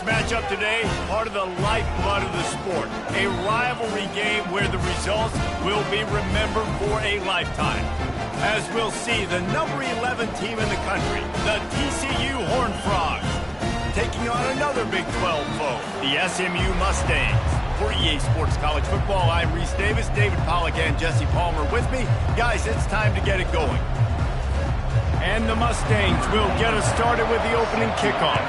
Matchup today, part of the lifeblood of the sport. A rivalry game where the results will be remembered for a lifetime. As we'll see, the number 11 team in the country, the TCU Horned Frogs, taking on another Big 12 foe, the SMU Mustangs. For EA Sports College Football, I'm Reese Davis, David Pollack, and Jesse Palmer with me. Guys, it's time to get it going. And the Mustangs will get us started with the opening kickoff.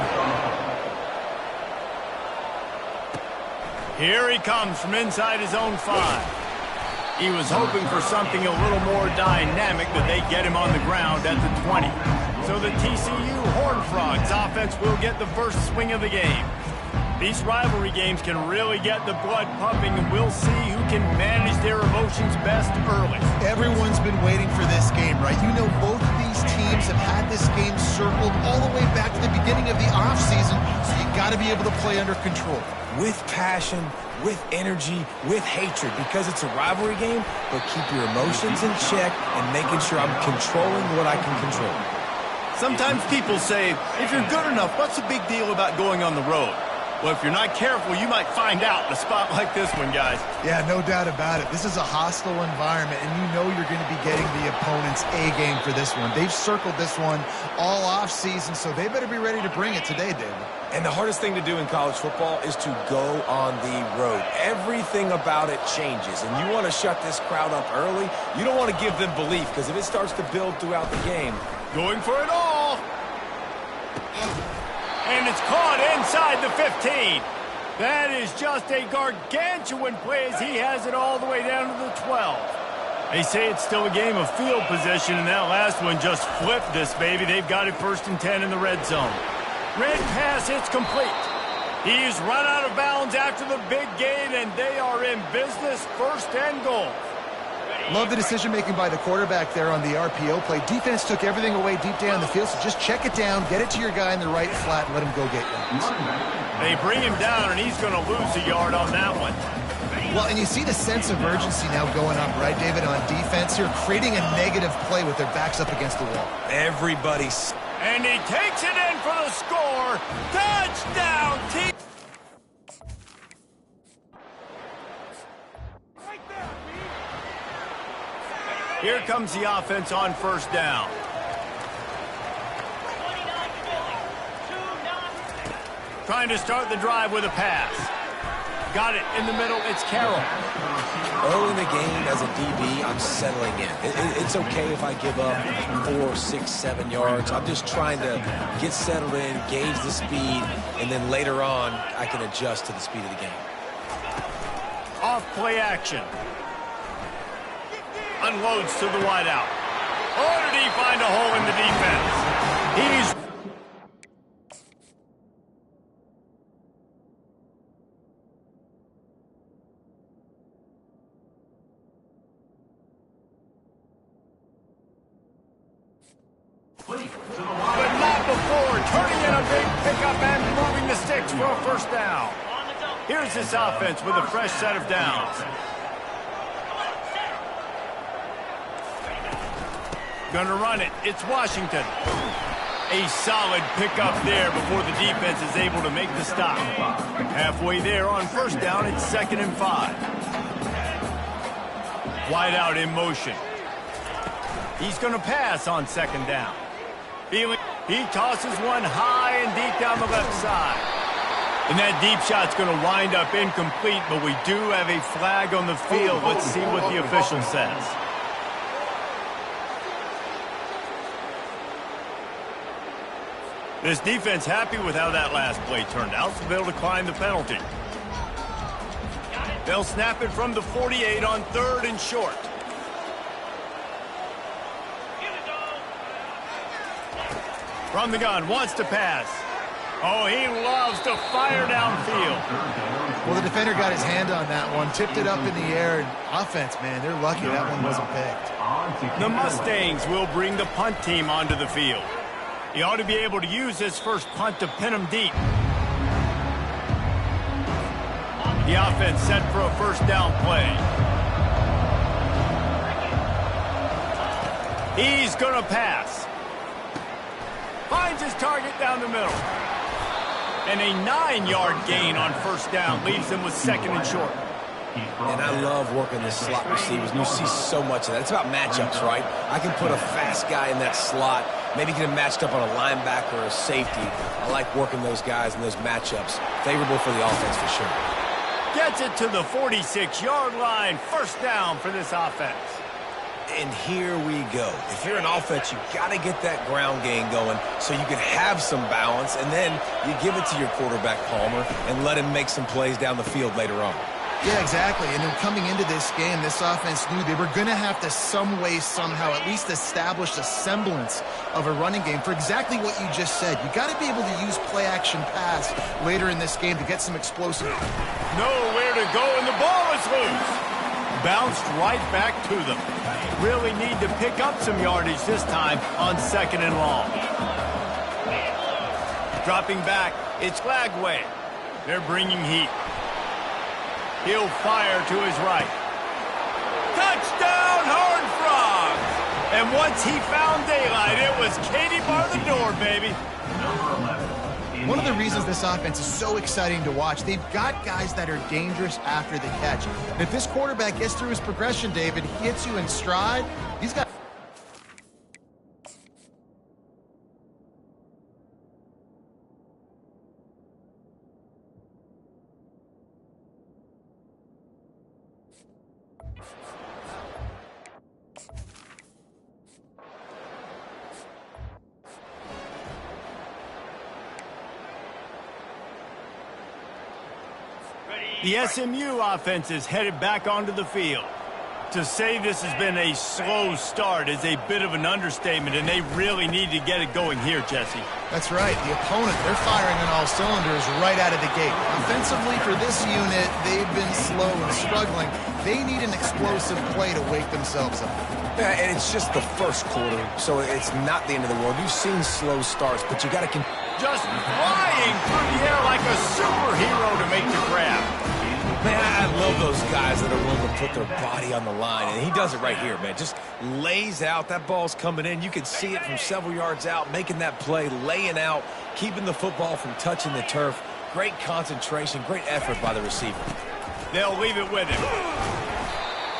Here he comes from inside his own 5. He was hoping for something a little more dynamic, that they get him on the ground at the 20. So the TCU Horned Frogs offense will get the first swing of the game. These rivalry games can really get the blood pumping, and we'll see who can manage their emotions best early. Everyone's been waiting for this game, right? You know, both of these teams have had this game circled all the way back to the beginning of the offseason, so you got to be able to play under control. With passion, with energy, with hatred, because it's a rivalry game, but keep your emotions in check and making sure I'm controlling what I can control. Sometimes people say, if you're good enough, what's the big deal about going on the road? Well, if you're not careful, you might find out in a spot like this one, guys. Yeah, no doubt about it. This is a hostile environment, and you know you're going to be getting the opponent's A-game for this one. They've circled this one all off-season, so they better be ready to bring it today, David. And the hardest thing to do in college football is to go on the road. Everything about it changes, and you want to shut this crowd up early. You don't want to give them belief, because if it starts to build throughout the game. Going for it all. And it's caught inside the 15. That is just a gargantuan play as he has it all the way down to the 12. They say it's still a game of field position, and that last one just flipped this baby. They've got it 1st and 10 in the red zone. Red pass, it's complete. He's run out of bounds after the big gain, and they are in business, 1st and goal. Love the decision-making by the quarterback there on the RPO play. Defense took everything away deep down the field, so just check it down, get it to your guy in the right flat, and let him go get yards. They bring him down, and he's going to lose a yard on that one. Well, and you see the sense of urgency now going up, right, David, on defense here, creating a negative play with their backs up against the wall. Everybody's... And he takes it in for the score. Touchdown, team. Here comes the offense on 1st down. Trying to start the drive with a pass. Got it in the middle. It's Carroll. Early in the game, as a DB, I'm settling in. It's okay if I give up 4, 6, 7 yards. I'm just trying to get settled in, gauge the speed, and then later on, I can adjust to the speed of the game. Off play action. Unloads to the wideout. Oh, did he find a hole in the defense? He's... But not before. Turning in a big pickup and moving the sticks for a 1st down. Here's this offense with a fresh set of downs. Gonna run it. It's Washington. A solid pickup there before the defense is able to make the stop. Halfway there on 1st down, it's 2nd and 5. Wide out in motion. He's gonna pass on 2nd down. He tosses one high and deep down the left side. And that deep shot's gonna wind up incomplete, but we do have a flag on the field. Let's see what the official says. This defense happy with how that last play turned out, so they'll decline the penalty. They'll snap it from the 48 on 3rd and short. From the gun, wants to pass. Oh, he loves to fire downfield. Well, the defender got his hand on that one, tipped it up in the air, and offense, man, they're lucky that one wasn't picked. The Mustangs will bring the punt team onto the field. He ought to be able to use his first punt to pin him deep. The offense set for a 1st down play. He's going to pass. Finds his target down the middle. And a 9-yard gain on first down leaves them with second and short. And I love working the slot receivers. And you see so much of that. It's about matchups, right? I can put a fast guy in that slot, maybe get him matched up on a linebacker or a safety. I like working those guys in those matchups. Favorable for the offense for sure. Gets it to the 46-yard line. First down for this offense. And here we go. If you're an offense, you got to get that ground game going so you can have some balance, and then you give it to your quarterback, Palmer, and let him make some plays down the field later on. Yeah, exactly. And then coming into this game, this offense knew they were going to have to some way, somehow, at least establish a semblance of a running game for exactly what you just said. You got to be able to use play-action pass later in this game to get some explosive. Nowhere to go, and the ball is loose. Bounced right back to them. Really need to pick up some yardage this time on second and long. Dropping back, it's Lagway. They're bringing heat. He'll fire to his right. Touchdown, Horned Frogs! And once he found daylight, it was Katie bar the door, baby. One of the reasons this offense is so exciting to watch, they've got guys that are dangerous after the catch. And if this quarterback gets through his progression, David, he hits you in stride, he's got... The SMU offense is headed back onto the field. To say this has been a slow start is a bit of an understatement, and they really need to get it going here, Jesse. That's right. The opponent, they're firing on all cylinders right out of the gate. Offensively, for this unit, they've been slow and struggling. They need an explosive play to wake themselves up. Yeah, and it's just the first quarter, so it's not the end of the world. You've seen slow starts, but you got to... Just flying through the air like a superhero to make the grab. Man, I love those guys that are willing to put their body on the line, and he does it right here, man. Just lays out. That ball's coming in. You can see it from several yards out, making that play, laying out, keeping the football from touching the turf. Great concentration, great effort by the receiver. They'll leave it with him.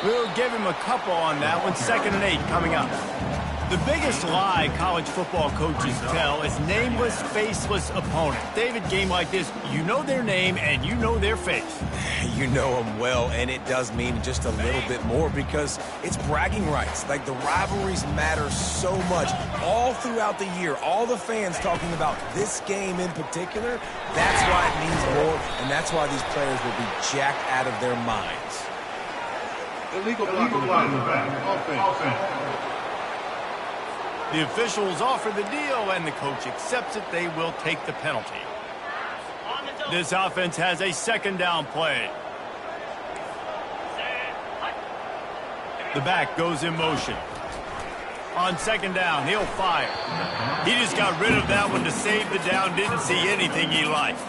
We'll give him a couple on that one. 2nd and 8 coming up. The biggest lie college football coaches tell is nameless, faceless opponent. David, game like this, you know their name and you know their face. You know them well, and it does mean just a little bit more because it's bragging rights. Like, the rivalries matter so much all throughout the year. All the fans talking about this game in particular, that's why it means more, and that's why these players will be jacked out of their minds. Illegal block in the back. Offense. The officials offer the deal, and the coach accepts it. They will take the penalty. This offense has a 2nd down play. The back goes in motion. On 2nd down, he'll fire. He just got rid of that one to save the down. Didn't see anything he liked.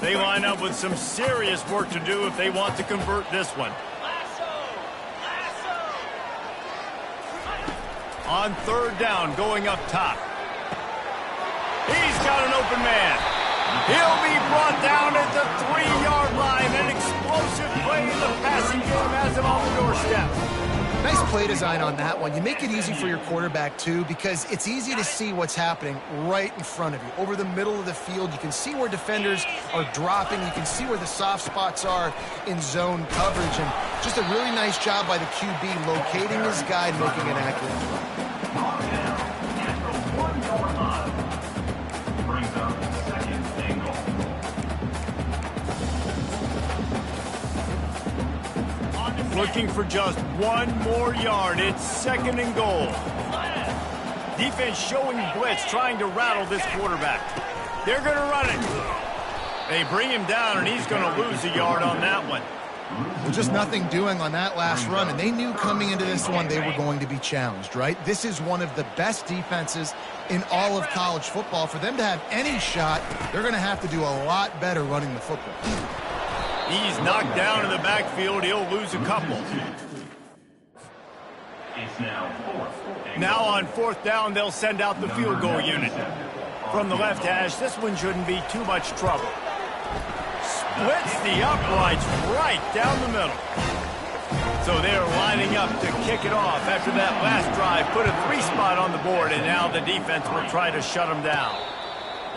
They line up with some serious work to do if they want to convert this one. On 3rd down, going up top. He's got an open man. He'll be brought down at the 3-yard line. An explosive play in the passing game has him on the doorstep. Nice play design on that one. You make it easy for your quarterback, too, because it's easy to see what's happening right in front of you. Over the middle of the field, you can see where defenders are dropping. You can see where the soft spots are in zone coverage. And just a really nice job by the QB locating his guy and making an accurate throw. Looking for just one more yard. It's 2nd and goal. Defense showing blitz, trying to rattle this quarterback. They're going to run it. They bring him down, and he's going to lose a yard on that one. Well, just nothing doing on that last run, and they knew coming into this one they were going to be challenged, right? This is one of the best defenses in all of college football. For them to have any shot, they're going to have to do a lot better running the football. He's knocked down in the backfield. He'll lose a couple. Now on fourth down, they'll send out the field goal unit. From the left hash, this one shouldn't be too much trouble. Splits the uprights right down the middle. So they're lining up to kick it off after that last drive. Put a 3-spot on the board, and now the defense will try to shut them down.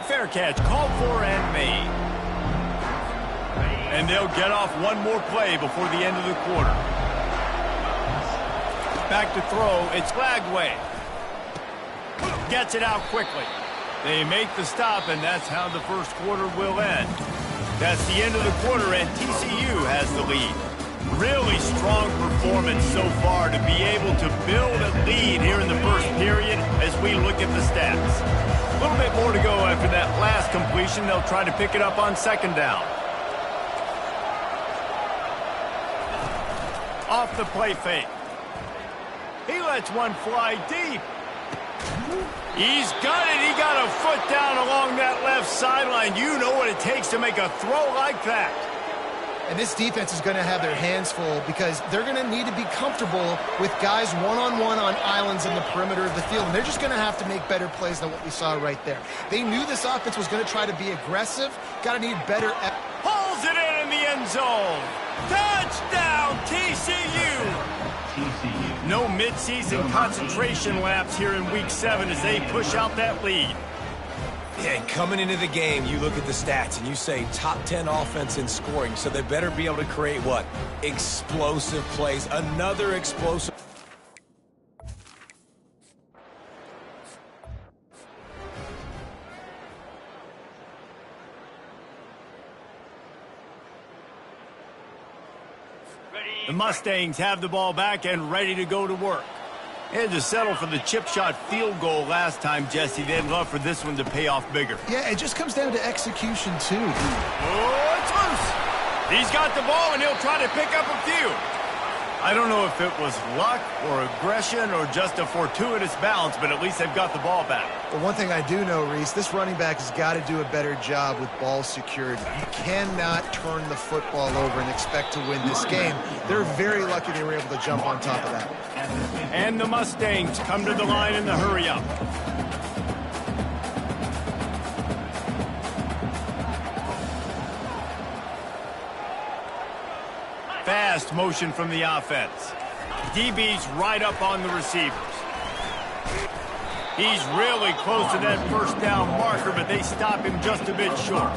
Fair catch called for and made. And they'll get off one more play before the end of the quarter. Back to throw, it's Lagway. Gets it out quickly. They make the stop, and that's how the first quarter will end. That's the end of the quarter, and TCU has the lead. Really strong performance so far to be able to build a lead here in the first period as we look at the stats. A little bit more to go after that last completion. They'll try to pick it up on second down. Off the play fake. He lets one fly deep. He's got it. He got a foot down along that left sideline. You know what it takes to make a throw like that. And this defense is going to have their hands full because they're going to need to be comfortable with guys one-on-one on islands in the perimeter of the field. And they're just going to have to make better plays than what we saw right there. They knew this offense was going to try to be aggressive. Got to need better. Pulls it in the end zone. Touchdown, TCU. No midseason concentration laps here in Week 7 as they push out that lead. Yeah, and coming into the game, you look at the stats and you say top 10 offense in scoring, so they better be able to create what? Explosive plays. Another explosive. The Mustangs have the ball back and ready to go to work. They had to settle for the chip shot field goal last time, Jesse. They'd love for this one to pay off bigger. Yeah, it just comes down to execution, too. Oh, it's loose. He's got the ball, and he'll try to pick up a few. I don't know if it was luck or aggression or just a fortuitous bounce, but at least they've got the ball back. But one thing I do know, Reese, this running back has got to do a better job with ball security. You cannot turn the football over and expect to win this game. They're very lucky they were able to jump on top of that. And the Mustangs come to the line in the hurry-up. Fast motion from the offense. DB's right up on the receivers. He's really close to that first down marker, but they stop him just a bit short.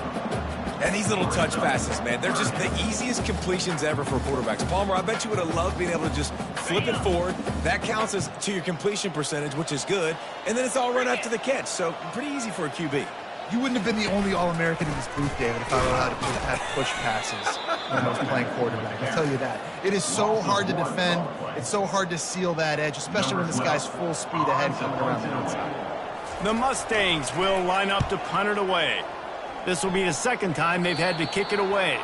And these little touch passes, man, they're just the easiest completions ever for quarterbacks. Palmer, I bet you would have loved being able to just flip it forward. That counts as to your completion percentage, which is good. And then it's all run after the catch, so pretty easy for a QB. You wouldn't have been the only All-American in this booth, David, if I were allowed to have push passes when I was playing quarterback. I'll tell you that. It is so hard to defend. It's so hard to seal that edge, especially when this guy's full speed ahead coming around the inside. The Mustangs will line up to punt it away. This will be the second time they've had to kick it away.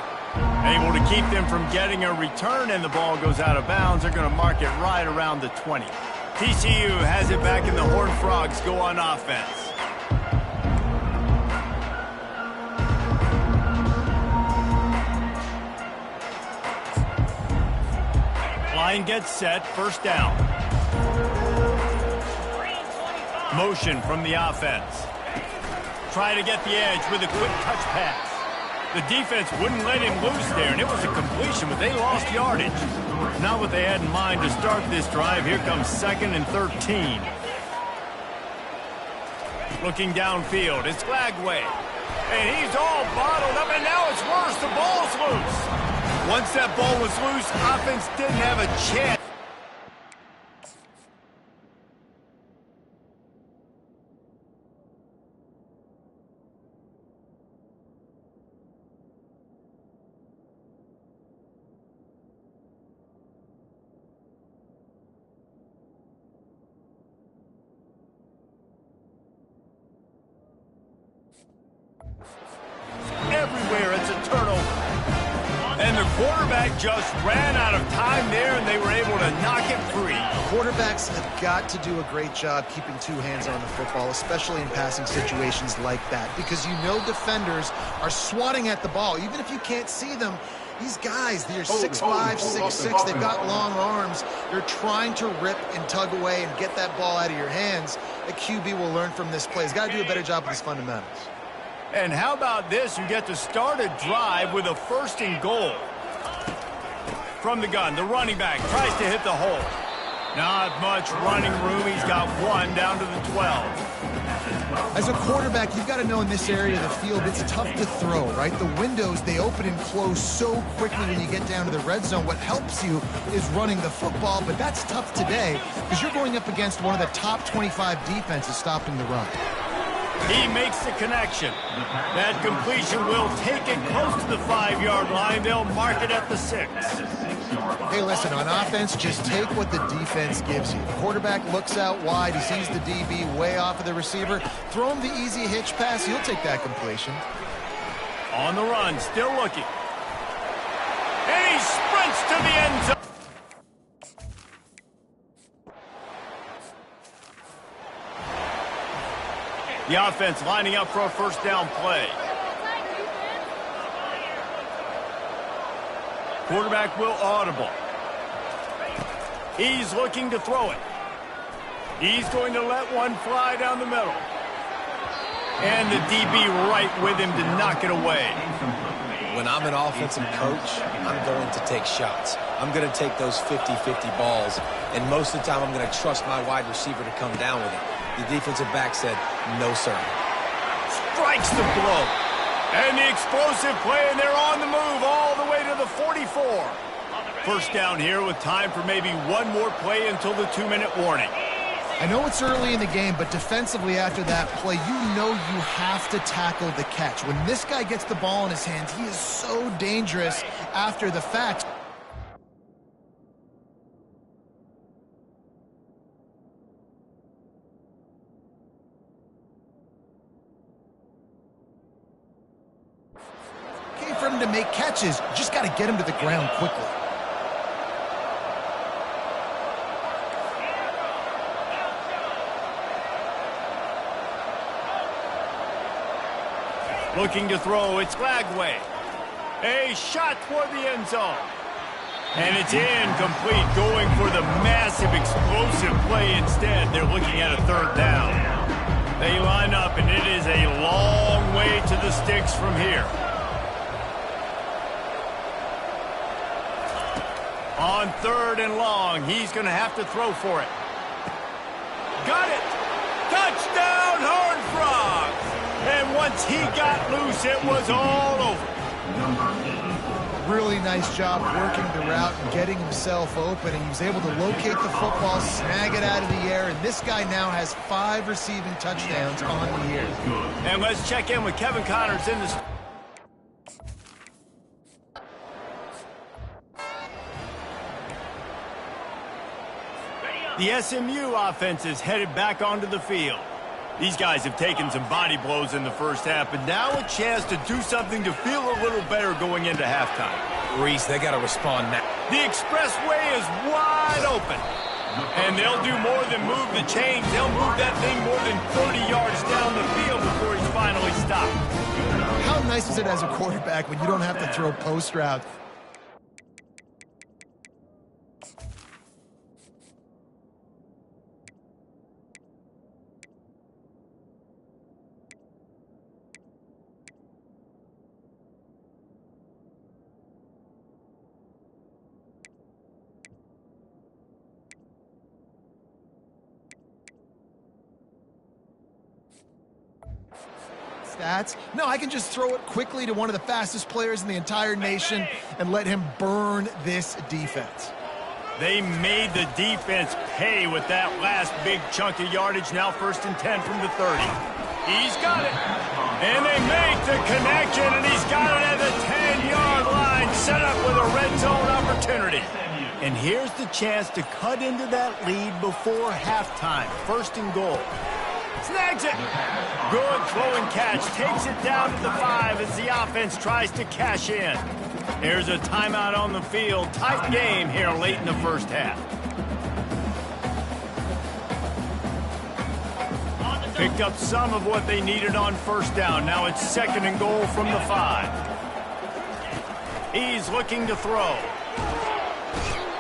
Able to keep them from getting a return, and the ball goes out of bounds. They're going to mark it right around the 20. TCU has it back, and the Horned Frogs go on offense. Line gets set, first down. Motion from the offense. Try to get the edge with a quick touch pass. The defense wouldn't let him loose there, and it was a completion, but they lost yardage. Not what they had in mind to start this drive. Here comes 2nd and 13. Looking downfield, it's Lagway. And he's all bottled up, and now it's worse. The ball's loose. Once that ball was loose, offense didn't have a chance. Everywhere, it's a turnover. And the quarterback just ran out of time there, and they were able to knock it free. Quarterbacks have got to do a great job keeping two hands on the football, especially in passing situations like that, because you know defenders are swatting at the ball. Even if you can't see them, These guys, they're 6'5", 6'6", they've got long arms. They're trying to rip and tug away and get that ball out of your hands. The QB will learn from this play. He's got to do a better job with his fundamentals. And how about this? You get to start a drive with a 1st and goal. From the gun, the running back tries to hit the hole. Not much running room. He's got 1 down to the 12. As a quarterback, you've got to know in this area of the field, it's tough to throw, right? The windows, they open and close so quickly when you get down to the red zone. What helps you is running the football, but that's tough today because you're going up against one of the top 25 defenses stopping the run. He makes the connection. That completion will take it close to the 5-yard line. They'll mark it at the 6. Hey, listen, on offense, just take what the defense gives you. The quarterback looks out wide. He sees the DB way off of the receiver. Throw him the easy hitch pass. He'll take that completion. On the run, still looking. And he sprints to the end zone. The offense lining up for a 1st down play. Quarterback will audible. He's looking to throw it. He's going to let one fly down the middle. And the DB right with him to knock it away. When I'm an offensive coach, I'm going to take shots. I'm going to take those 50-50 balls, and most of the time I'm going to trust my wide receiver to come down with it. The defensive back said, no, sir. Strikes the blow. And the explosive play, and they're on the move all the way to the 44. 1st down here with time for maybe one more play until the 2-minute warning. I know it's early in the game, but defensively after that play, you know you have to tackle the catch. When this guy gets the ball in his hands, he is so dangerous after the fact. For him to make catches, you just got to get him to the ground quickly. Looking to throw, it's Lagway. A shot toward the end zone. And it's incomplete, going for the massive explosive play instead. They're looking at a 3rd down. They line up, and it is a long way to the sticks from here. On 3rd and long, he's going to have to throw for it. Got it! Touchdown, Horned Frogs! And once he got loose, it was all over. Really nice job working the route and getting himself open, and he was able to locate the football, snag it out of the air, and this guy now has 5 receiving touchdowns on the year. And let's check in with Kevin Connors in the... The SMU offense is headed back onto the field. These guys have taken some body blows in the 1st half, but now a chance to do something to feel a little better going into halftime. Reese, they got to respond now. The expressway is wide open. And they'll do more than move the chains. They'll move that thing more than 30 yards down the field before he's finally stopped. How nice is it as a quarterback when you don't have to throw post routes? Stats. No, I can just throw it quickly to one of the fastest players in the entire nation and let him burn this defense. They made the defense pay with that last big chunk of yardage. Now 1st and 10 from the 30. He's got it. And they make the connection, and he's got it at the 10-yard line, set up with a red zone opportunity. And here's the chance to cut into that lead before halftime. 1st and goal. Snags it. Good throwing catch. Takes it down to the 5 as the offense tries to cash in. There's a timeout on the field. Tight game here late in the 1st half. Picked up some of what they needed on 1st down. Now it's 2nd and goal from the 5. He's looking to throw.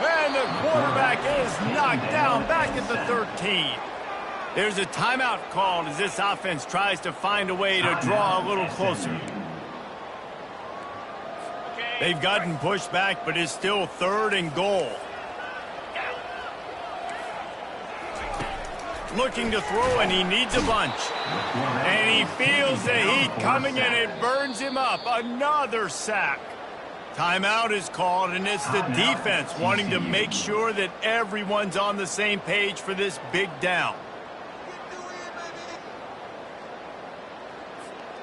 And the quarterback is knocked down back at the 13. There's a timeout called as this offense tries to find a way to draw a little closer. They've gotten pushed back, but it's still 3rd and goal. Looking to throw, and he needs a bunch. And he feels the heat coming, and it burns him up. Another sack. Timeout is called, and it's the defense wanting to make sure that everyone's on the same page for this big down.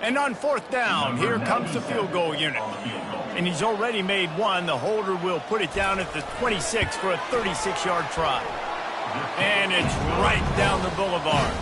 And on 4th down, here comes the field goal unit. And he's already made one. The holder will put it down at the 26 for a 36-yard try. And it's right down the boulevard.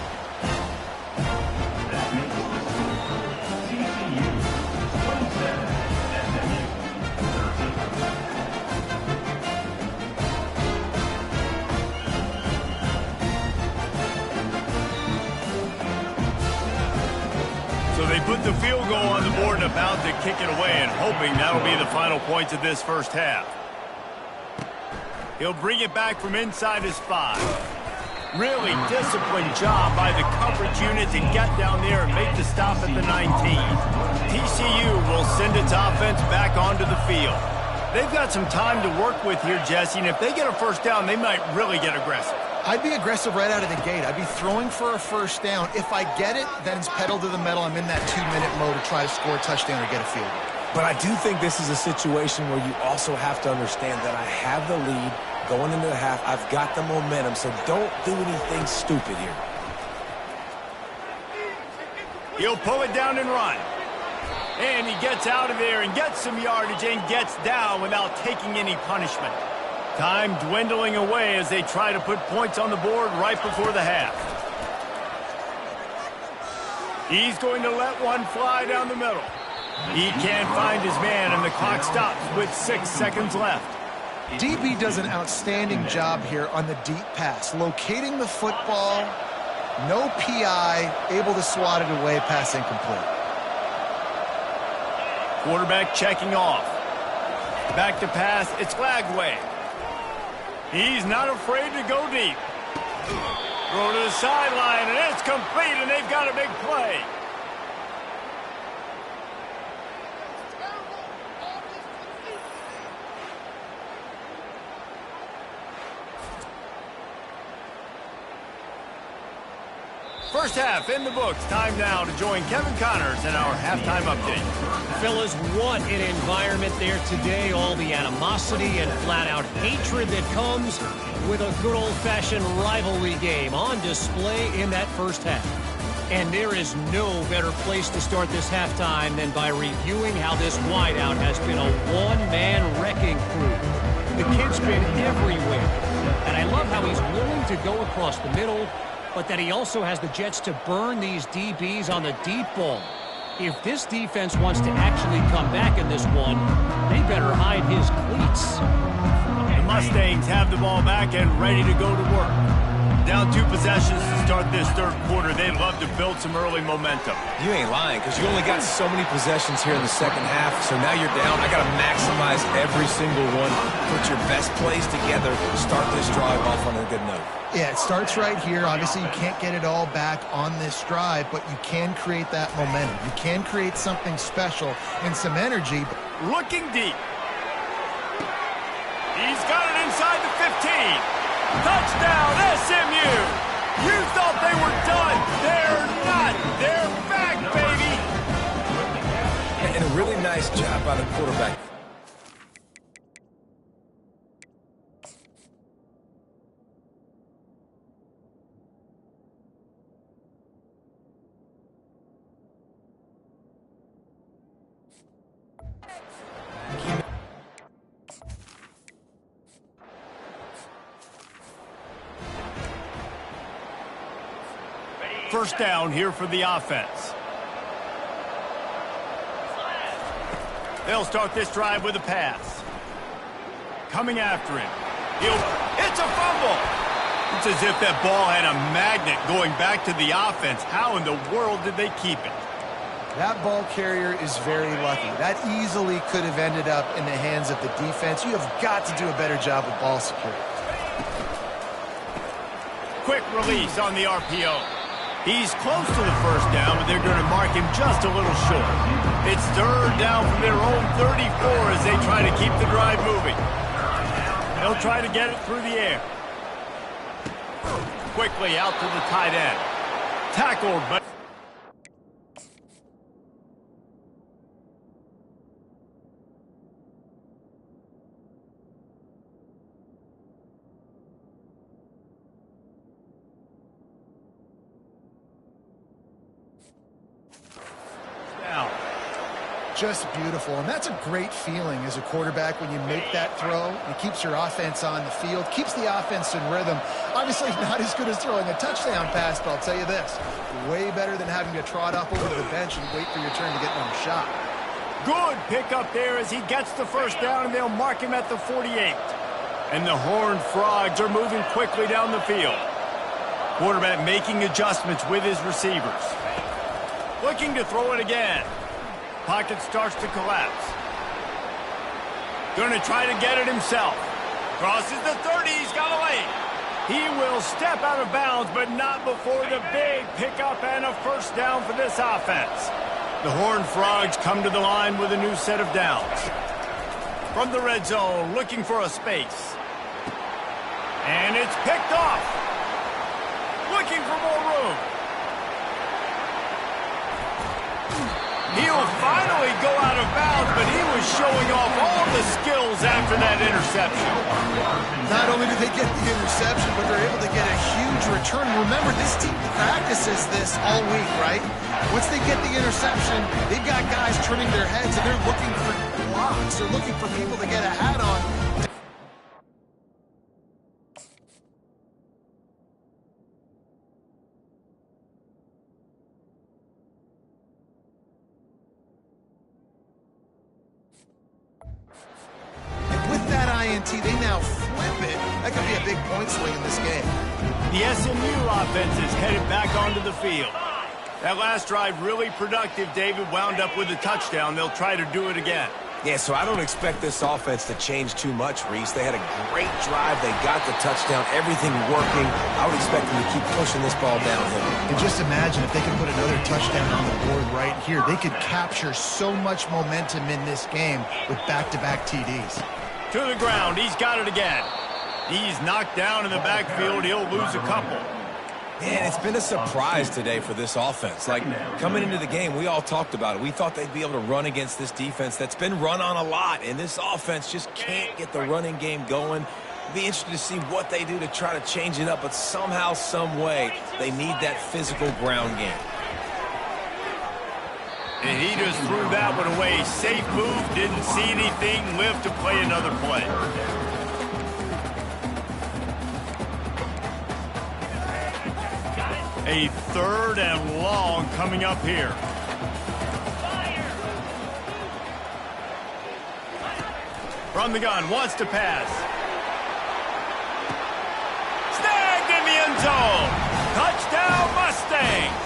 So they put the field goal on the board and about to kick it away, and hoping that'll be the final points of this first half. He'll bring it back from inside his 5. Really disciplined job by the coverage unit to get down there and make the stop at the 19. TCU will send its offense back onto the field. They've got some time to work with here, Jesse, and if they get a first down, they might really get aggressive. I'd be aggressive right out of the gate. I'd be throwing for a first down. If I get it, then it's pedal to the metal. I'm in that 2-minute mode to try to score a touchdown or get a field goal. But I do think this is a situation where you also have to understand that I have the lead going into the half. I've got the momentum, so don't do anything stupid here. He'll pull it down and run. And he gets out of there and gets some yardage and gets down without taking any punishment. Time dwindling away as they try to put points on the board right before the half. He's going to let one fly down the middle. He can't find his man, and the clock stops with 6 seconds left. DB does an outstanding job here on the deep pass, locating the football, no PI, able to swat it away, pass incomplete. Quarterback checking off. Back to pass, it's Lagway. He's not afraid to go deep. Throw to the sideline, and it's complete, and they've got a big play. First half in the books. Time now to join Kevin Connors in our halftime update. Fellas, what an environment there today. All the animosity and flat-out hatred that comes with a good old-fashioned rivalry game on display in that first half. And there is no better place to start this halftime than by reviewing how this wideout has been a one-man wrecking crew. The kid's been everywhere. And I love how he's willing to go across the middle, but that he also has the jets to burn these DBs on the deep ball. If this defense wants to actually come back in this one, they better hide his cleats. The Mustangs have the ball back and ready to go to work. Down 2 possessions to start this third quarter. They'd love to build some early momentum. You ain't lying, because you only got so many possessions here in the second half, so now you're down. I got to maximize every single one. Put your best plays together. Start this drive off on a good note. Yeah, it starts right here. Obviously, you can't get it all back on this drive, but you can create that momentum. You can create something special and some energy. Looking deep. He's got it inside the 15. Touchdown, SMU! You thought they were done. They're not. They're back, baby! And a really nice job by the quarterback. First down here for the offense. They'll start this drive with a pass. Coming after him. It's a fumble. It's as if that ball had a magnet going back to the offense. How in the world did they keep it? That ball carrier is very lucky. That easily could have ended up in the hands of the defense. You have got to do a better job with ball security. Quick release on the RPO. He's close to the first down, but they're going to mark him just a little short. It's third down from their own 34 as they try to keep the drive moving. They'll try to get it through the air. Quickly out to the tight end. Tackled, but... Just beautiful, and that's a great feeling as a quarterback when you make that throw. It keeps your offense on the field, keeps the offense in rhythm. Obviously not as good as throwing a touchdown pass, but I'll tell you this, way better than having to trot up over to the bench and wait for your turn to get another shot. Good pickup there as he gets the first down, and they'll mark him at the 48. And the Horned Frogs are moving quickly down the field. Quarterback making adjustments with his receivers. Looking to throw it again. Pocket starts to collapse. Going to try to get it himself. Crosses the 30. He's got away. He will step out of bounds, but not before the big pickup and a first down for this offense. The Horned Frogs come to the line with a new set of downs. From the red zone, looking for a space. And it's picked off. Looking for more room. He'll finally go out of bounds, but he was showing off all the skills after that interception. Not only do they get the interception, but they're able to get a huge return. Remember, this team practices this all week, right? Once they get the interception, they've got guys turning their heads, and they're looking for blocks. They're looking for people to get a hat on. They now flip it. That could be a big point swing in this game. The SMU offense is headed back onto the field. That last drive really productive. David wound up with a touchdown. They'll try to do it again. Yeah, so I don't expect this offense to change too much, Reese. They had a great drive. They got the touchdown. Everything working. I would expect them to keep pushing this ball downhill. And just imagine if they could put another touchdown on the board right here. They could capture so much momentum in this game with back-to-back TDs. To the ground. He's got it again. He's knocked down in the backfield. He'll lose a couple. Man, it's been a surprise today for this offense. Like, coming into the game, we all talked about it. We thought they'd be able to run against this defense that's been run on a lot, and this offense just can't get the running game going. It'll be interesting to see what they do to try to change it up, but somehow, some way, they need that physical ground game. And he just threw that one away. Safe move, didn't see anything, lived to play another play. A third and long coming up here. From the gun, wants to pass. Snagged in the end zone. Touchdown, Mustangs.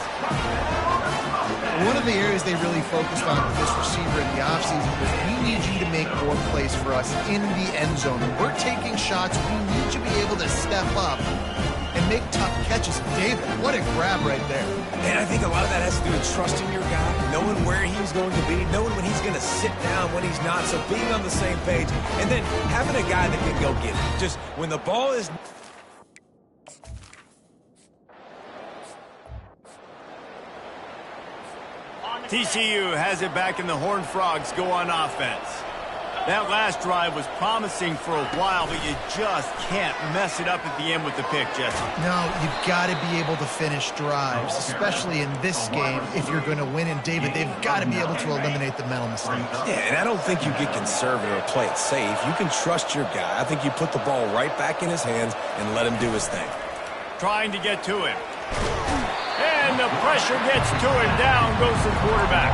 One of the areas they really focused on with this receiver in the offseason was we need you to make more plays for us in the end zone. When we're taking shots, we need you to be able to step up and make tough catches. David, what a grab right there. And I think a lot of that has to do with trusting your guy, knowing where he's going to be, knowing when he's going to sit down, when he's not, so being on the same page, and then having a guy that can go get it. Just when the ball is... TCU has it back, and the Horned Frogs go on offense. That last drive was promising for a while, but you just can't mess it up at the end with the pick, Jesse. No, you've got to be able to finish drives, especially in this game if you're going to win. And, David, they've got to be able to eliminate the mental mistakes. Yeah, and I don't think you get conservative or play it safe. You can trust your guy. I think you put the ball right back in his hands and let him do his thing. Trying to get to him. And the pressure gets to him. Down goes the quarterback.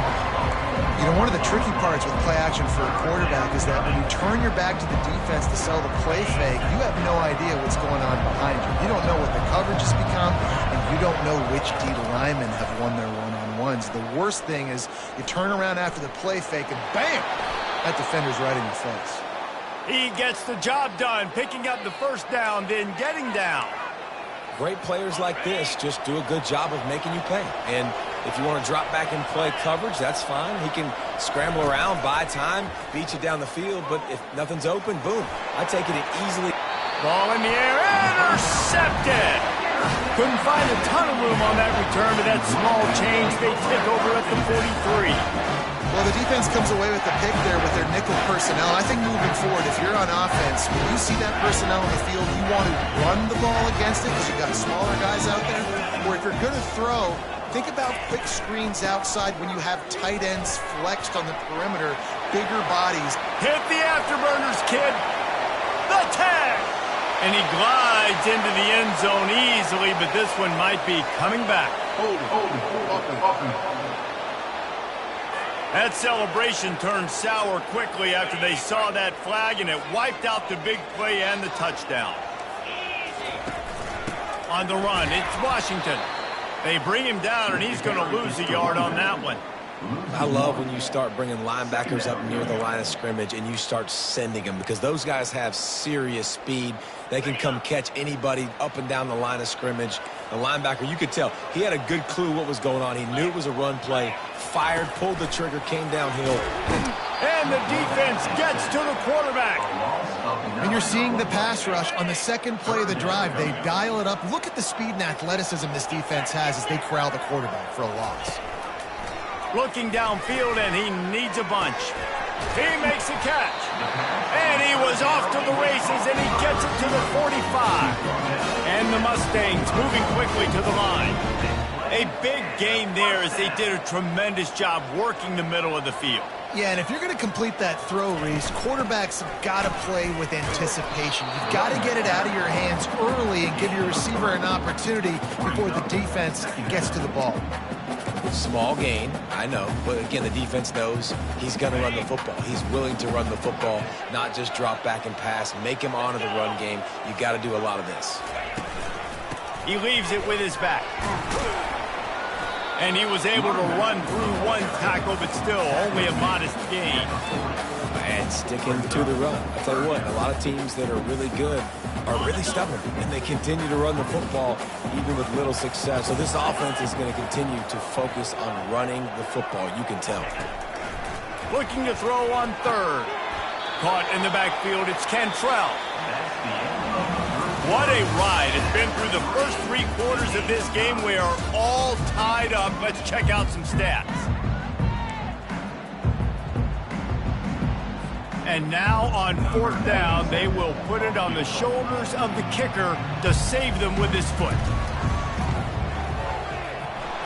You know, one of the tricky parts with play action for a quarterback is that when you turn your back to the defense to sell the play fake, you have no idea what's going on behind you. You don't know what the coverage has become, and you don't know which D linemen have won their one-on-one. one-on-ones. The worst thing is you turn around after the play fake and bam, that defender's right in your face. He gets the job done, picking up the first down, then getting down. Great players like this just do a good job of making you pay. And if you want to drop back and play coverage, that's fine. He can scramble around, buy time, beat you down the field. But if nothing's open, boom. I take it easily. Ball in the air, intercepted. Couldn't find a ton of room on that return, but that small change, they take over at the 43. Well, the defense comes away with the pick there with their nickel personnel. I think moving forward, if you're on offense, when you see that personnel on the field, you want to run the ball against it because you've got smaller guys out there. Or if you're going to throw, think about quick screens outside when you have tight ends flexed on the perimeter, bigger bodies. Hit the afterburners, kid. The tag. And he glides into the end zone easily, but this one might be coming back. Hold it. That celebration turned sour quickly after they saw that flag, and it wiped out the big play and the touchdown. On the run, it's Washington. They bring him down, and he's going to lose a yard on that one. I love when you start bringing linebackers up near the line of scrimmage and you start sending them, because those guys have serious speed. They can come catch anybody up and down the line of scrimmage. The linebacker, you could tell, he had a good clue what was going on. He knew it was a run play, fired, pulled the trigger, came downhill. And the defense gets to the quarterback. And you're seeing the pass rush on the second play of the drive. They dial it up. Look at the speed and athleticism this defense has as they corral the quarterback for a loss. Looking downfield, and he needs a bunch. He makes a catch. And he was off to the races, and he gets it to the 45. And the Mustangs moving quickly to the line. A big gain there as they did a tremendous job working the middle of the field. Yeah, and if you're going to complete that throw, Reese, quarterbacks have got to play with anticipation. You've got to get it out of your hands early and give your receiver an opportunity before the defense gets to the ball. Small gain, I know, but again, the defense knows he's going to run the football. He's willing to run the football, not just drop back and pass, make him honor the run game. You got to do a lot of this. He leaves it with his back. And he was able to run through one tackle, but still only a modest gain. And sticking to the run. I tell you what, a lot of teams that are really good are really stubborn, and they continue to run the football even with little success. So this offense is going to continue to focus on running the football. You can tell. Looking to throw on third. Caught in the backfield, it's Cantrell. What a ride. It's been through the first 3 quarters of this game. We are all tied up. Let's check out some stats. And now on 4th down, they will put it on the shoulders of the kicker to save them with his foot.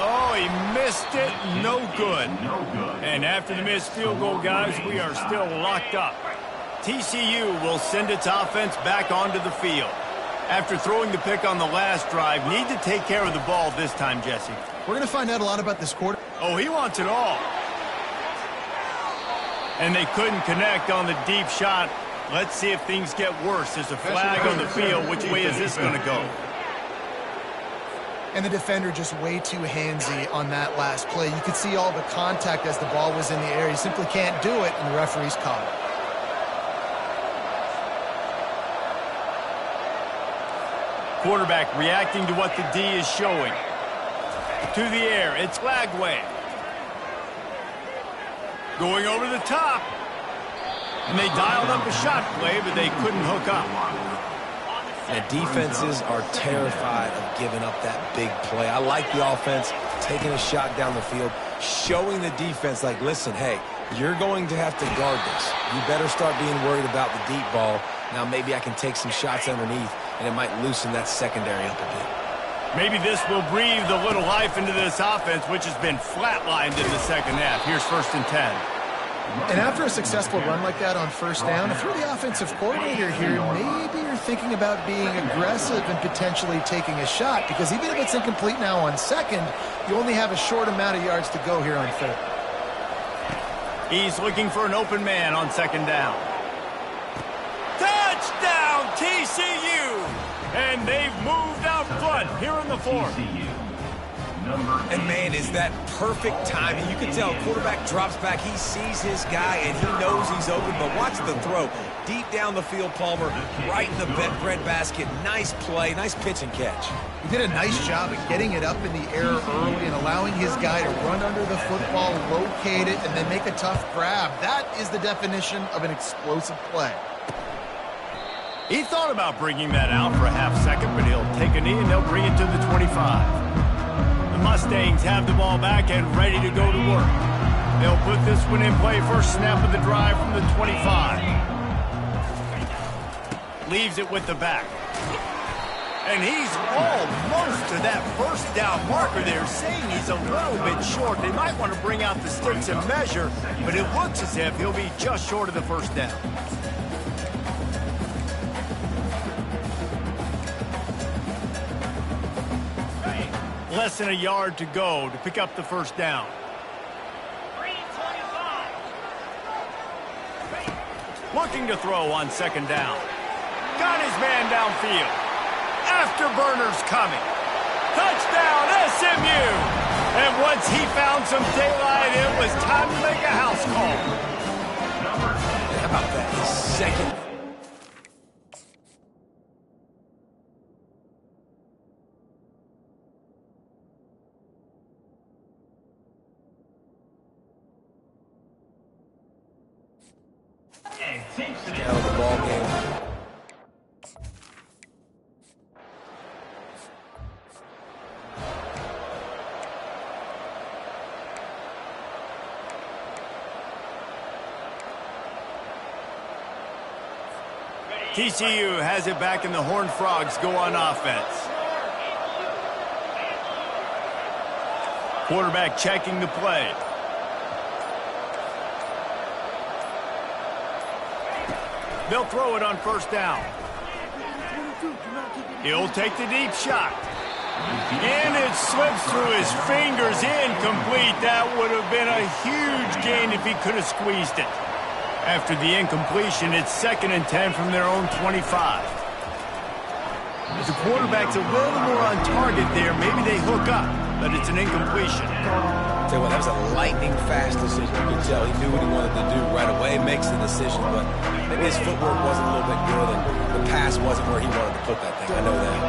Oh, he missed it. No good. And after the missed field goal, guys, we are still locked up. TCU will send its offense back onto the field. After throwing the pick on the last drive, need to take care of the ball this time, Jesse. We're going to find out a lot about this quarter. Oh, he wants it all. And they couldn't connect on the deep shot. Let's see if things get worse. There's a flag on the field. Which way is this going to go? And the defender just way too handsy on that last play. You could see all the contact as the ball was in the air. He simply can't do it, and the referee's caught it. Quarterback reacting to what the D is showing. To the air, it's Lagway. Going over the top. And they dialed up a shot play, but they couldn't hook up. And defenses are terrified of giving up that big play. I like the offense taking a shot down the field, showing the defense like, listen, hey, you're going to have to guard this. You better start being worried about the deep ball. Now maybe I can take some shots underneath, and it might loosen that secondary up a bit. Maybe this will breathe a little life into this offense, which has been flatlined in the second half. Here's 1st and 10. And after a successful run like that on 1st down, if you're the offensive coordinator here, maybe you're thinking about being aggressive and potentially taking a shot, because even if it's incomplete now on 2nd, you only have a short amount of yards to go here on 3rd. He's looking for an open man on 2nd down. Touchdown, TCU! And they've moved out front here in the 4th. And, man, is that perfect timing. You can tell quarterback drops back. He sees his guy, and he knows he's open. But watch the throw. Deep down the field, Palmer, right in the breadbasket. Nice play, nice pitch and catch. He did a nice job of getting it up in the air early and allowing his guy to run under the football, locate it, and then make a tough grab. That is the definition of an explosive play. He thought about bringing that out for a half second, but he'll take a knee and they'll bring it to the 25. The Mustangs have the ball back and ready to go to work. They'll put this one in play, first snap of the drive from the 25. Leaves it with the back. And he's almost to that first down marker there, saying he's a little bit short. They might want to bring out the sticks and measure, but it looks as if he'll be just short of the first down. Less than a yard to go to pick up the first down. Looking to throw on second down. Got his man downfield. Afterburners coming. Touchdown, SMU! And once he found some daylight, it was time to make a house call. How about that? His second. Down the ball game. TCU has it back, and the Horned Frogs go on offense. Quarterback checking the play. They'll throw it on first down. He'll take the deep shot. And it slips through his fingers, incomplete. That would have been a huge gain if he could have squeezed it. After the incompletion, it's 2nd and 10 from their own 25. If the quarterback's a little more on target there, maybe they hook up, but it's an incompletion. Tell you what, that was a lightning-fast decision. You could tell he knew what he wanted to do right away, makes the decision, but maybe his footwork wasn't a little bit good, and the pass wasn't where he wanted to put that thing. I know that.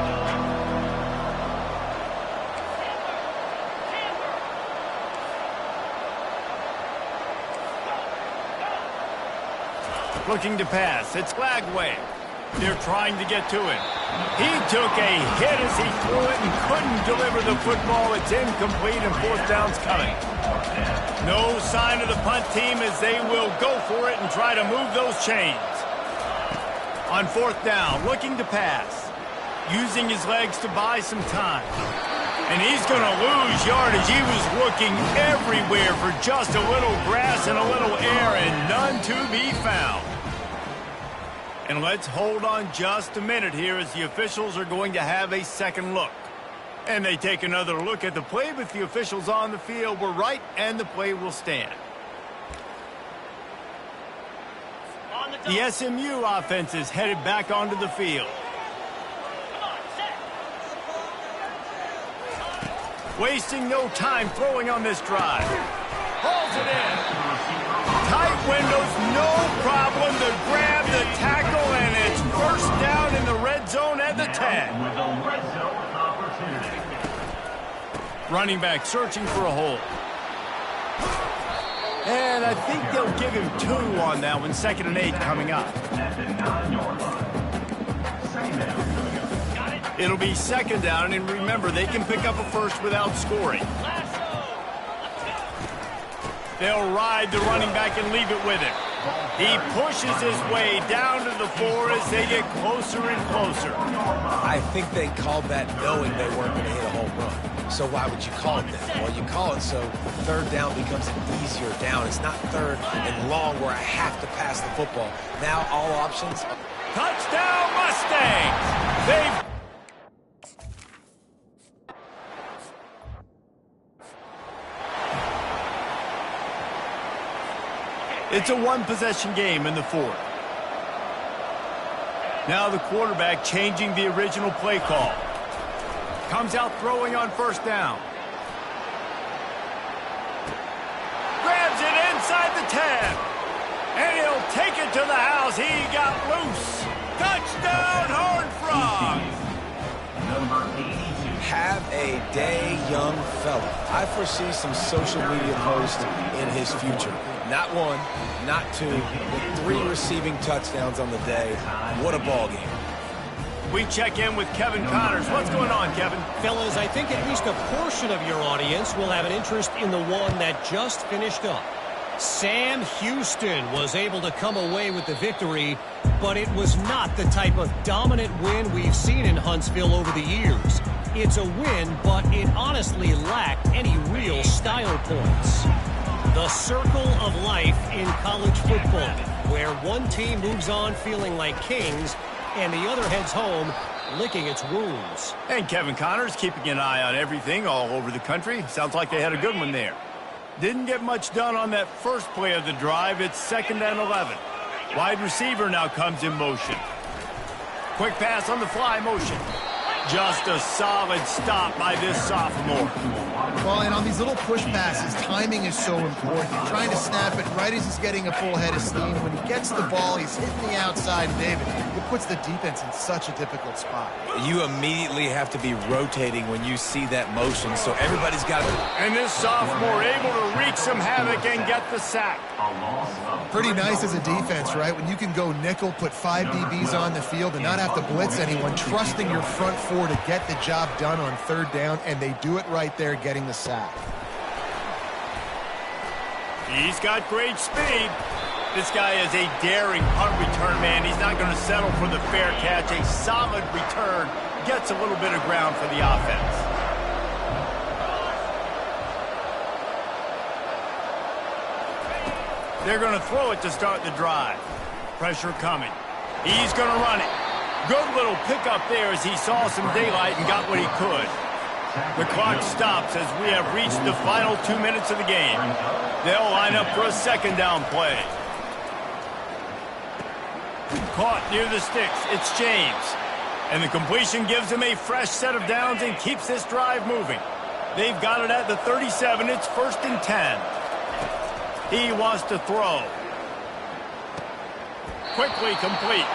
Looking to pass. It's Lagway. They're trying to get to him. He took a hit as he threw it and couldn't deliver the football. It's incomplete, and fourth down's coming. No sign of the punt team as they will go for it and try to move those chains. On fourth down, looking to pass. Using his legs to buy some time. And he's going to lose yardage. He was looking everywhere for just a little grass and a little air, and none to be found. And let's hold on just a minute here as the officials are going to have a second look. And they take another look at the play, but the officials on the field were right, and the play will stand. The SMU offense is headed back onto the field. Wasting no time throwing on this drive. Hauls it in. Tight windows, no problem. The grab, the tackle, and it's first down in the red zone at the 10. Running back searching for a hole. And I think they'll give him 2 on that one. 2nd and 8 coming up. It'll be 2nd down, and remember, they can pick up a first without scoring. They'll ride the running back and leave it with him. He pushes his way down to the 4 as they get closer and closer. I think they called that knowing they weren't going to hit a home run. So why would you call it then? Well, you call it so third down becomes an easier down. It's not third and long where I have to pass the football. Now all options. Touchdown Mustangs! They've It's a one-possession game in the 4th. Now the quarterback changing the original play call. Comes out throwing on first down. because he got loose. Touchdown, Horned Frogs! Have a day, young fella. I foresee some social media posts in his future. Not one, not two, but 3 receiving touchdowns on the day. What a ball game. We check in with Kevin Connors. What's going on, Kevin? Fellas, I think at least a portion of your audience will have an interest in the one that just finished up. Sam Houston was able to come away with the victory, but it was not the type of dominant win we've seen in Huntsville over the years. It's a win, but it honestly lacked any real style points. The circle of life in college football, where one team moves on feeling like kings and the other heads home licking its wounds. And Kevin Connors keeping an eye on everything all over the country. Sounds like they had a good one there. Didn't get much done on that first play of the drive. It's 2nd and 11. Wide receiver now comes in motion. Quick pass on the fly motion. Just a solid stop by this sophomore. Well, and on these little push passes, timing is so important. Trying to snap it right as he's getting a full head of steam. When he gets the ball, he's hitting the outside, David. It puts the defense in such a difficult spot. You immediately have to be rotating when you see that motion, so everybody's got to... And this sophomore able to wreak some havoc and get the sack. Pretty nice as a defense, right? When you can go nickel, put 5 DBs on the field and not have to blitz anyone, trusting your front 4 to get the job done on 3rd down, and they do it right there, getting the sack. He's got great speed. This guy is a daring punt return man. He's not going to settle for the fair catch. A solid return gets a little bit of ground for the offense. They're going to throw it to start the drive. Pressure coming. He's going to run it. Good little pickup there as he saw some daylight and got what he could. The clock stops as we have reached the final 2 minutes of the game. They'll line up for a 2nd down play. Caught near the sticks. It's James. And the completion gives him a fresh set of downs and keeps this drive moving. They've got it at the 37. It's 1st and 10. He wants to throw. Quickly complete.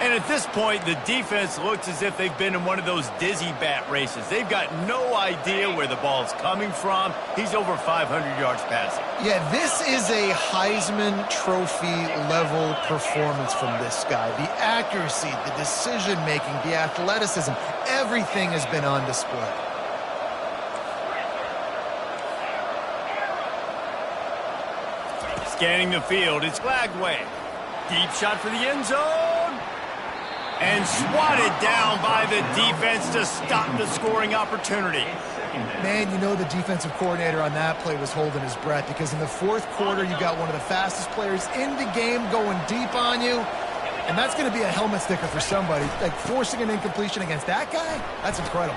And at this point, the defense looks as if they've been in one of those dizzy bat races. They've got no idea where the ball's coming from. He's over 500 yards passing. Yeah, this is a Heisman Trophy level performance from this guy. The accuracy, the decision-making, the athleticism, everything has been on display. Scanning the field, it's Glagway. Deep shot for the end zone. And swatted down by the defense to stop the scoring opportunity. Man, you know the defensive coordinator on that play was holding his breath, because in the 4th quarter, you got one of the fastest players in the game going deep on you, and that's going to be a helmet sticker for somebody. Like, forcing an incompletion against that guy, that's incredible.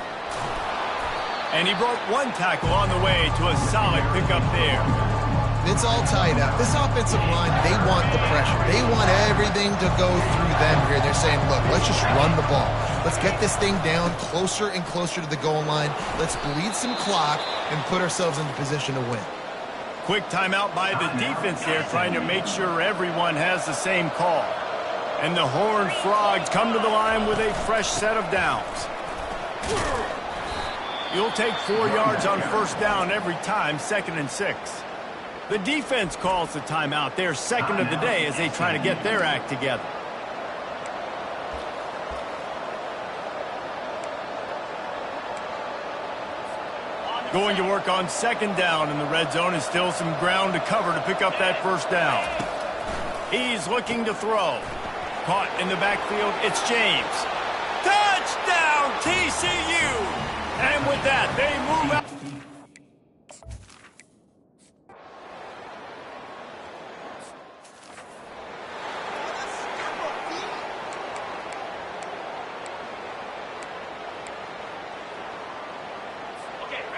And he broke 1 tackle on the way to a solid pickup there. It's all tied up. This offensive line, they want the pressure. They want everything to go through them here. They're saying, look, let's just run the ball. Let's get this thing down closer and closer to the goal line. Let's bleed some clock and put ourselves in the position to win. Quick timeout by the defense there, trying to make sure everyone has the same call. And the Horned Frogs come to the line with a fresh set of downs. You'll take 4 yards on 1st down every time, 2nd and 6. The defense calls the timeout. Their 2nd of the day as they try to get their act together. Going to work on 2nd down in the red zone, and still some ground to cover to pick up that 1st down. He's looking to throw. Caught in the backfield, it's James. Touchdown, TCU! And with that, they move out.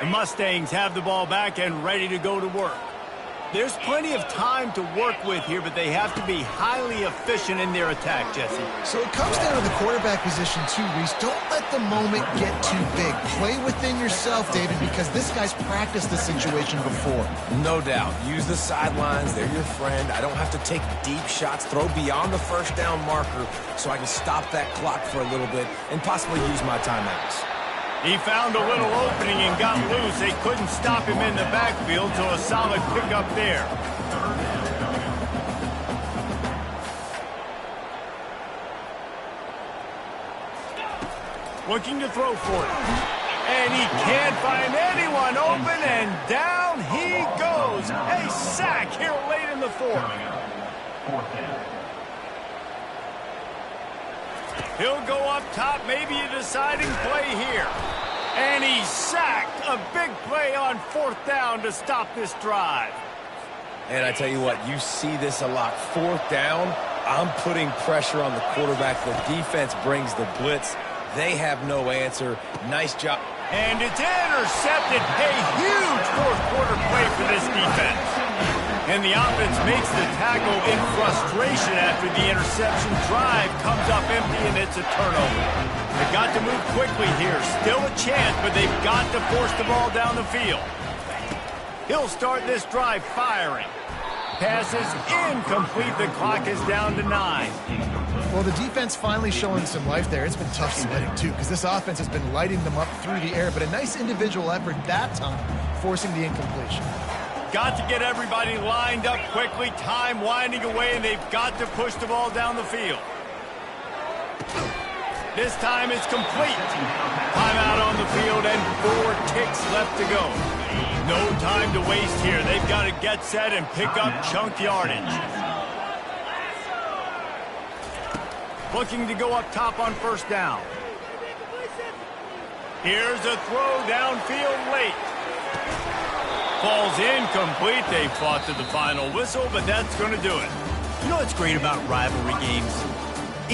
The Mustangs have the ball back and ready to go to work. There's plenty of time to work with here, but they have to be highly efficient in their attack, Jesse. So it comes down to the quarterback position too, Reese. Don't let the moment get too big. Play within yourself, David, because this guy's practiced this situation before. No doubt. Use the sidelines. They're your friend. I don't have to take deep shots, throw beyond the first down marker so I can stop that clock for a little bit and possibly use my timeouts. He found a little opening and got loose. They couldn't stop him in the backfield, so a solid pickup there. Looking to throw for it. And he can't find anyone open, and down he goes. A sack here late in the fourth. He'll go up top, maybe a deciding play here. And he's sacked. A big play on fourth down to stop this drive. And I tell you what, you see this a lot. Fourth down, I'm putting pressure on the quarterback. The defense brings the blitz. They have no answer. Nice job. And it's intercepted. A huge fourth quarter play for this defense. And the offense makes the tackle in frustration after the interception. Drive comes up empty, and it's a turnover. They've got to move quickly here. Still a chance, but they've got to force the ball down the field. He'll start this drive firing. Passes incomplete. The clock is down to 9. Well, the defense finally showing some life there. It's been tough sledding, too, because this offense has been lighting them up through the air, but a nice individual effort that time, forcing the incompletion. Got to get everybody lined up quickly. Time winding away, and they've got to push the ball down the field. This time it's complete. Timeout on the field and 4 ticks left to go. No time to waste here. They've got to get set and pick up chunk yardage. Looking to go up top on first down. Here's a throw downfield late. Falls incomplete. They fought to the final whistle, but that's going to do it. You know what's great about rivalry games?